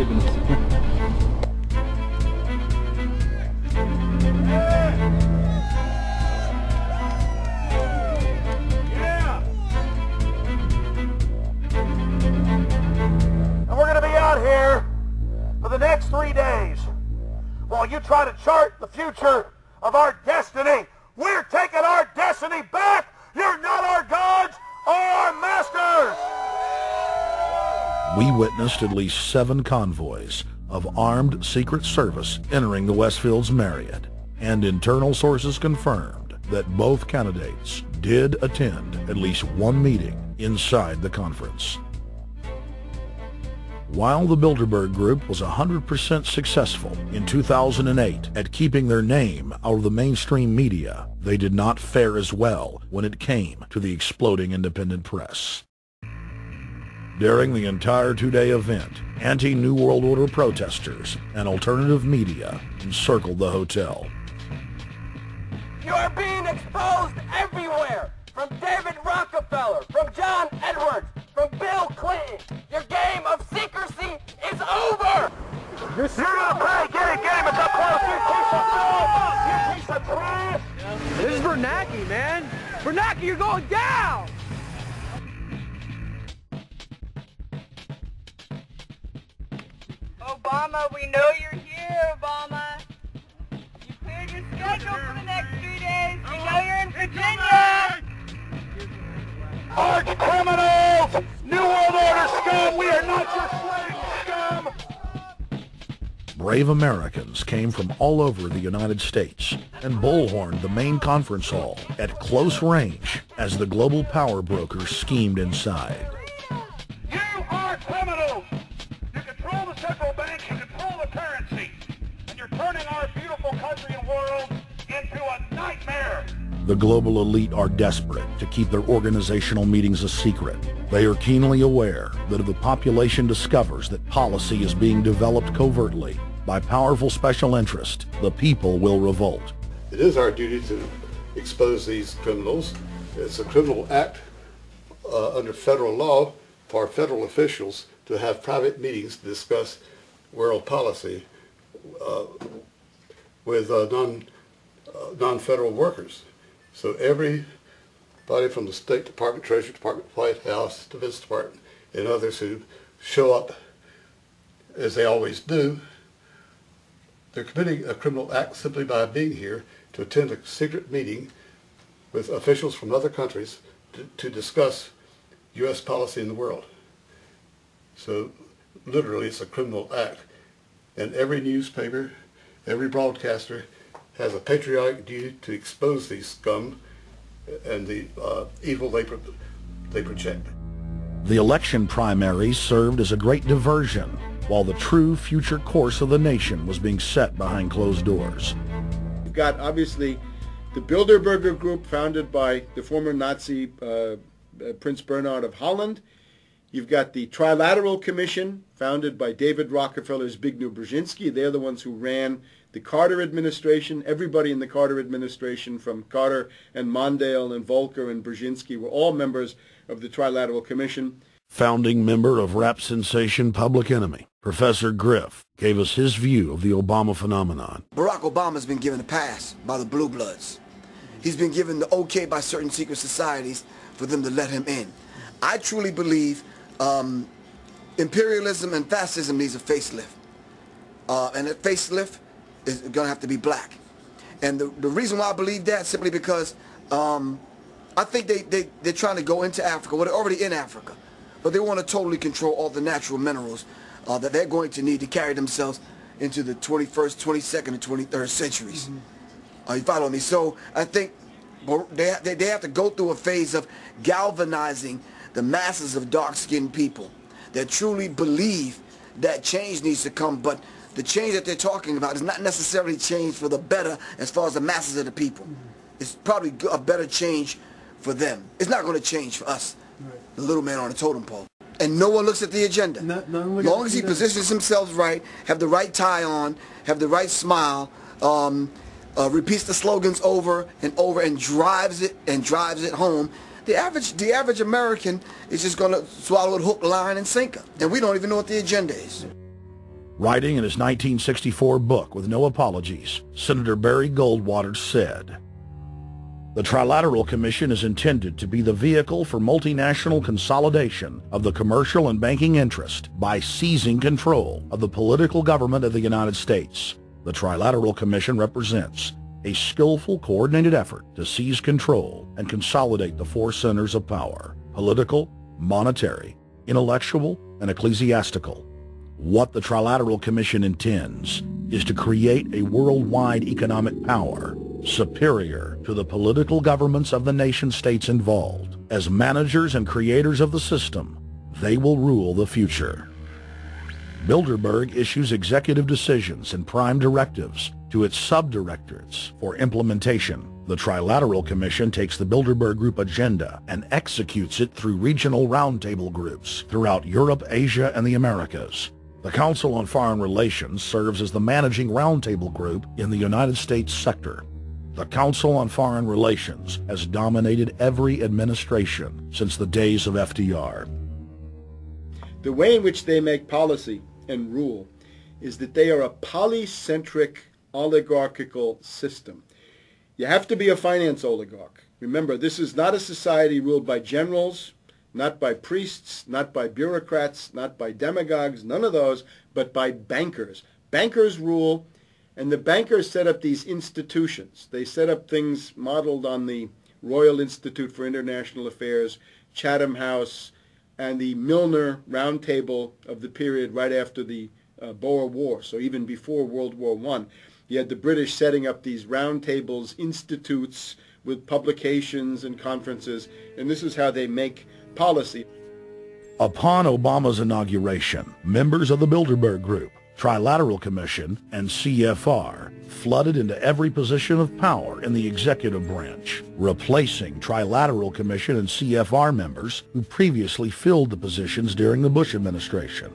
benutzt. And we're going to be out here for the next 3 days while you try to chart the future of our destiny. We're taking our destiny back. You're not our gods or our masters. We witnessed at least 7 convoys of armed Secret Service entering the Westfield's Marriott, and internal sources confirmed that both candidates did attend at least one meeting inside the conference. While the Bilderberg Group was 100% successful in 2008 at keeping their name out of the mainstream media, they did not fare as well when it came to the exploding independent press. During the entire 2-day event, anti-New World Order protesters and alternative media encircled the hotel. You are being exposed everywhere, from David Rockefeller, from John Edwards, from Bill Clinton. Your game of secrecy is over! You're gonna pay! Get him! It's up close! You piece of filth! You piece of trash! This is Bernanke, man! Bernanke, you're going down! Obama, we know you're here, Obama. You cleared your schedule for the next 3 days. We know you're in Virginia. Arch criminals! New World Order scum! We are not your slave scum! Brave Americans came from all over the United States and bullhorned the main conference hall at close range as the global power brokers schemed inside. You are criminals! You control the central bank, you control the currency, and you're turning our beautiful country and world into a nightmare! The global elite are desperate to keep their organizational meetings a secret. They are keenly aware that if the population discovers that policy is being developed covertly by powerful special interest, the people will revolt. It is our duty to expose these criminals. It's a criminal act under federal law for federal officials to have private meetings to discuss world policy with non-federal workers. So everybody from the State Department, Treasury Department, White House, Defense Department, and others who show up, as they always do, they're committing a criminal act simply by being here to attend a secret meeting with officials from other countries to discuss U.S. policy in the world. So literally it's a criminal act. And every newspaper, every broadcaster has a patriotic duty to expose these scum and the evil they project. The election primaries served as a great diversion while the true future course of the nation was being set behind closed doors. You've got obviously the Bilderberger Group, founded by the former Nazi Prince Bernhard of Holland. You've got the Trilateral Commission, founded by David Rockefeller's Zbigniew Brzezinski. They're the ones who ran the Carter administration. Everybody in the Carter administration, from Carter and Mondale and Volcker and Brzezinski, were all members of the Trilateral Commission. Founding member of rap sensation Public Enemy, Professor Griff, gave us his view of the Obama phenomenon. Barack Obama's been given a pass by the Blue Bloods. He's been given the okay by certain secret societies for them to let him in. I truly believe imperialism and fascism needs a facelift. And that facelift is going to have to be black. And the reason why I believe that, simply because I think they're trying to go into Africa. Well, they're already in Africa. But they want to totally control all the natural minerals that they're going to need to carry themselves into the 21st, 22nd, and 23rd centuries. You follow me? So I think they have to go through a phase of galvanizing the masses of dark-skinned people that truly believe that change needs to come, but the change that they're talking about is not necessarily change for the better as far as the masses of the people. It's probably a better change for them. It's not going to change for us, the little man on the totem pole. And no one looks at the agenda. As long as he positions himself right, have the right tie on, have the right smile, repeats the slogans over and over and drives it home, the average American is just going to swallow it hook, line, and sinker. And we don't even know what the agenda is. Writing in his 1964 book With No Apologies, Senator Barry Goldwater said, "The Trilateral Commission is intended to be the vehicle for multinational consolidation of the commercial and banking interest by seizing control of the political government of the United States. The Trilateral Commission represents a skillful, coordinated effort to seize control and consolidate the four centers of power: political, monetary, intellectual, and ecclesiastical. What the Trilateral Commission intends is to create a worldwide economic power superior to the political governments of the nation-states involved. As managers and creators of the system, they will rule the future." Bilderberg issues executive decisions and prime directives to its subdirectorates for implementation. The Trilateral Commission takes the Bilderberg Group agenda and executes it through regional roundtable groups throughout Europe, Asia, and the Americas. The Council on Foreign Relations serves as the managing roundtable group in the United States sector. The Council on Foreign Relations has dominated every administration since the days of FDR. The way in which they make policy and rule is that they are a polycentric oligarchical system. You have to be a finance oligarch. Remember, this is not a society ruled by generals, not by priests, not by bureaucrats, not by demagogues, none of those, but by bankers. Bankers rule, and the bankers set up these institutions. They set up things modeled on the Royal Institute for International Affairs, Chatham House, and the Milner Round Table of the period right after the Boer War, so even before World War I. You had the British setting up these round tables, institutes with publications and conferences, and this is how they make policy. Upon Obama's inauguration, members of the Bilderberg Group, Trilateral Commission, and CFR flooded into every position of power in the executive branch, replacing Trilateral Commission and CFR members who previously filled the positions during the Bush administration.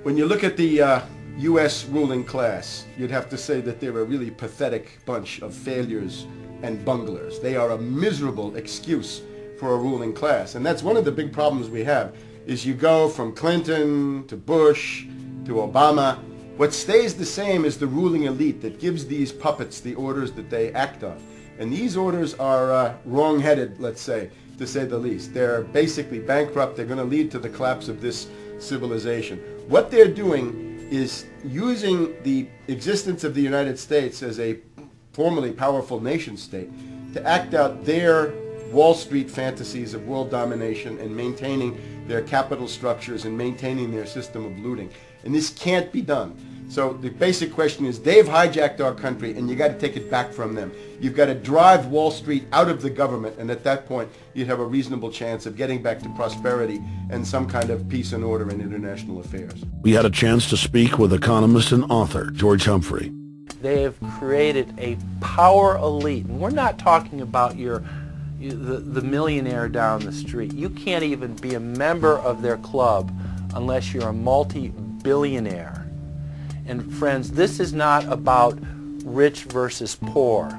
When you look at the U.S. ruling class, you'd have to say that they're a really pathetic bunch of failures and bunglers. They are a miserable excuse for a ruling class. And that's one of the big problems we have, is you go from Clinton to Bush to Obama. What stays the same is the ruling elite that gives these puppets the orders that they act on. And these orders are wrong-headed, let's say, to say the least. They're basically bankrupt. They're going to lead to the collapse of this civilization. What they're doing is using the existence of the United States as a formerly powerful nation state to act out their Wall Street fantasies of world domination and maintaining their capital structures and maintaining their system of looting. And this can't be done. So the basic question is, they've hijacked our country and you got to take it back from them. You've got to drive Wall Street out of the government, and at that point you'd have a reasonable chance of getting back to prosperity and some kind of peace and order in international affairs. We had a chance to speak with economist and author George Humphrey. They have created a power elite, and we're not talking about the millionaire down the street. You can't even be a member of their club unless you're a multi-billionaire. And friends, this is not about rich versus poor.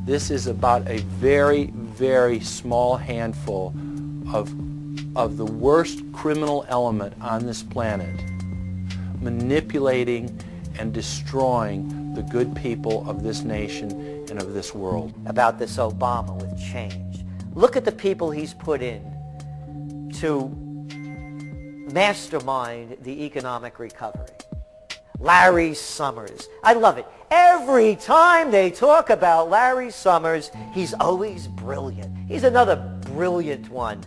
This is about a very, very small handful of the worst criminal element on this planet, manipulating and destroying the good people of this nation and of this world. About this Obama with change. Look at the people he's put in to mastermind the economic recovery. Larry Summers. I love it. Every time they talk about Larry Summers, he's always brilliant. He's another brilliant one.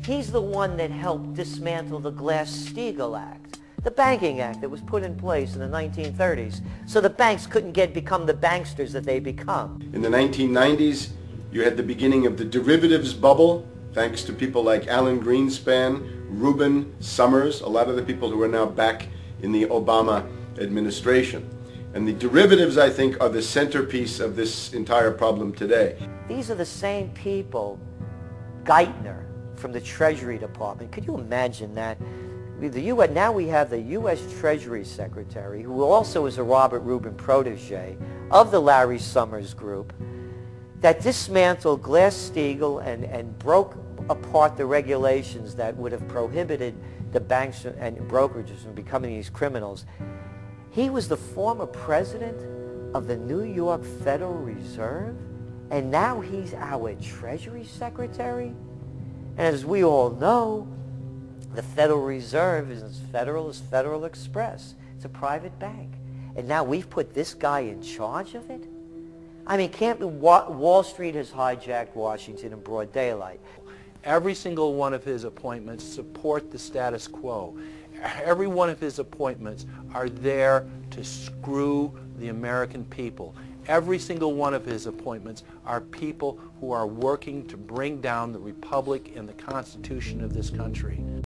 He's the one that helped dismantle the Glass-Steagall Act, the banking act that was put in place in the 1930s, so the banks couldn't become the banksters that they become. In the 1990s, you had the beginning of the derivatives bubble, thanks to people like Alan Greenspan, Rubin, Summers, a lot of the people who are now back in the Obama administration. And the derivatives, I think, are the centerpiece of this entire problem today. These are the same people, Geithner from the Treasury Department. Could you imagine that? Now we have the U.S. Treasury Secretary, who also is a Robert Rubin protege of the Larry Summers group, that dismantled Glass-Steagall and broke apart the regulations that would have prohibited the banks and brokerages from becoming these criminals. He was the former president of the New York Federal Reserve, and now he's our Treasury Secretary. And as we all know, the Federal Reserve is as federal as Federal Express. It's a private bank. And now we've put this guy in charge of it? I mean, Wall Street has hijacked Washington in broad daylight. Every single one of his appointments support the status quo. Every one of his appointments are there to screw the American people. Every single one of his appointments are people who are working to bring down the Republic and the Constitution of this country.